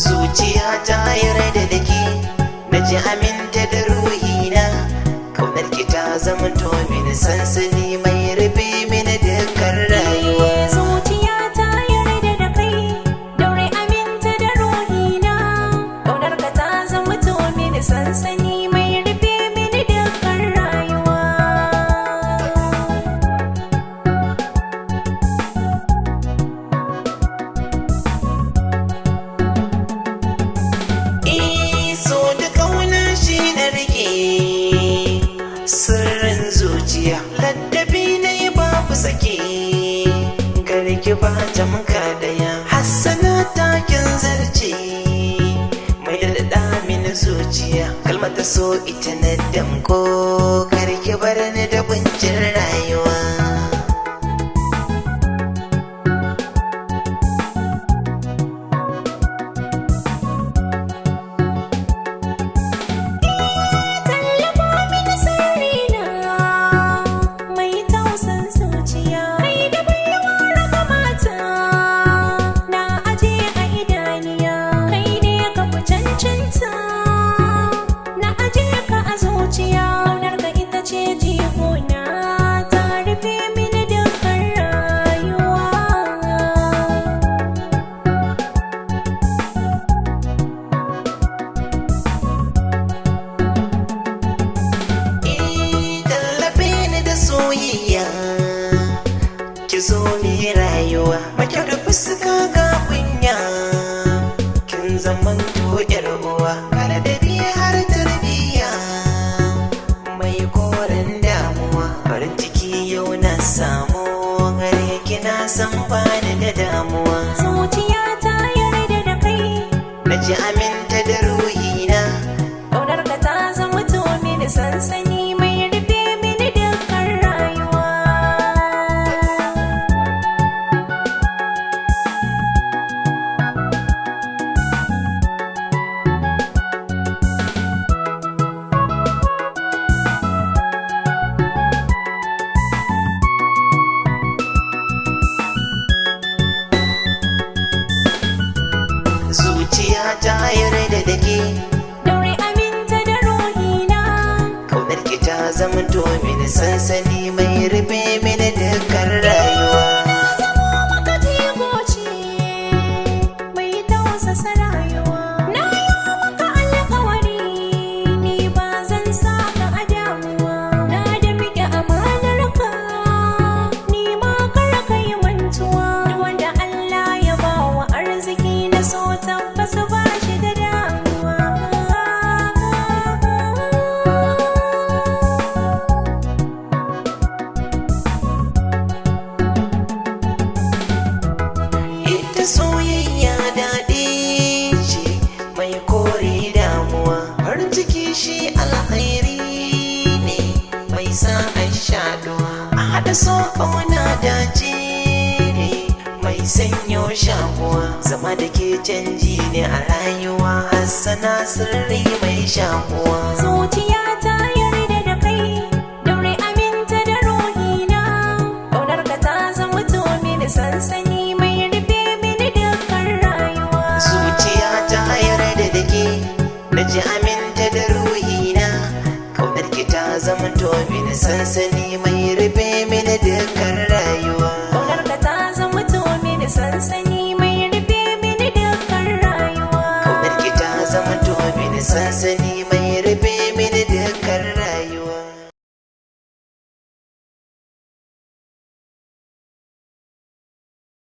Zuciya ta yarda da ke, na ji aminta da ruhina. Kaunar ki ta zama to mini sansani mai rufe mini dukkan rayuwa. Zuciya ta yarda da kai, daure aminta da ruhina. Kaunar ka ta zama to mini sansani mai rufe mini dukkan rayuwa. Sirrin zuciya laddabi na yi babu sake, gare ki ba tamka daya. Hassana takin zarce mai daɗaɗa mini zuciya, kalmar ta so ita na damko, kar ki bar ni da kuncin rayuwa. Ki zo ni rayuwa, makyar da fuska ga kunya, kin zaman to yar uwa, kala da har tarbiya mai koren damuwa. Farin ciki yau na samu, gare ki na san bani da damuwa. Zuciya ta yarda da kai, na ji aminta da ruhina. Kaunar ka ta zama to mini sansani mai rufe mini dukkan rayuwa. Zuciya ta yarda da ke, daure aminta da ruhina. kaunar ki ta zama to mini sansani mai rufe mini dukkan rayuwa. Zamo maka jigoci mai tausasa rayuwa. Na yi maka alkawari, ni ba zan saka a damuwa. Na da miƙe amanar ka, ni ma kar ka yi mantuwa. Duk wanda Allah ya bawa arziki na so tabbas ba shi da damuwa. Ita soyayya daɗi ce mai kore damuwa, farin ciki shi alkhairi ne mai sa a shaɗuwa. A haɗa so ƙauna dace ne mai sanyo shakuwa, zama da ke canji ne a rayuwa. Hassana sirri mai shakuwa. Zuciya ta yarda da kai, daure aminta da ruhina. Kaunar ka ta zama to mini sansani mai rufe mini dukkan rayuwa. Zuciya ta yarda da ke, na ji aminta da ruhina. Kaunar ki ta zama to mini sansani mai rufe mini dukkan rayuwa. Kaunar ka ta zama to mini sansani mai rufe mini dukkan rayuwa. Kaunar ki ta zama to mini sansani